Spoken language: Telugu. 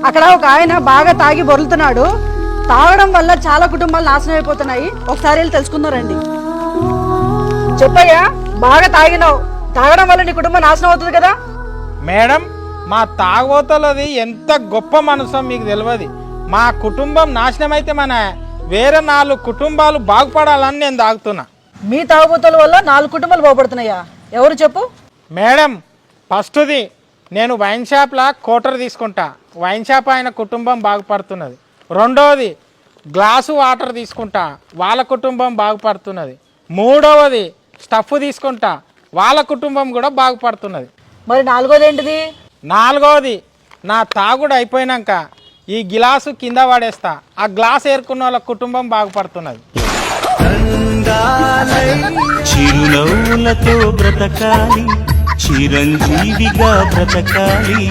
అక్కడ ఒక ఆయన బాగా తాగి బొరులుతున్నాడు. తాగడం వల్ల చాలా కుటుంబాలు నాశనం అయిపోతున్నాయి. ఒకసారి వెళ్ళి తెలుసుకుందారండి. చెప్పయ్యా, బాగా తాగినావు, తాగడం వల్ల నీ కుటుంబం నాశనం అవుతుంది కదా. మేడం, మా తాగోతలది ఎంత గొప్ప మనసు మీకు తెలియదు. మా కుటుంబం నాశనం అయితే మన వేరే 4 కుటుంబాలు బాగుపడాలని నేను తాగుతున్నా. మీ తాగుబోతుల వల్ల 4 కుటుంబాలు బాగుపడుతున్నాయా? ఎవరు చెప్పు. మేడం, ఫస్ట్ది నేను వైన్ షాప్లా కోటర్ తీసుకుంటా, వైన్ షాప్ ఆయన కుటుంబం బాగుపడుతున్నది. రెండవది గ్లాసు వాటర్ తీసుకుంటా, వాళ్ళ కుటుంబం బాగుపడుతున్నది. మూడవది స్టఫ్ తీసుకుంటా, వాళ్ళ కుటుంబం కూడా బాగుపడుతున్నది. మరి నాలుగోది ఏంటిది? నాలుగవది నా తాగుడు అయిపోయినాక ఈ గిలాసు కింద పడేస్తా, ఆ గ్లాస్ ఏరుకున్న వాళ్ళ కుటుంబం బాగుపడుతున్నది. చిరునవ్వులతో బ్రతకాలి, చిరంజీవిగా బ్రతకాలి.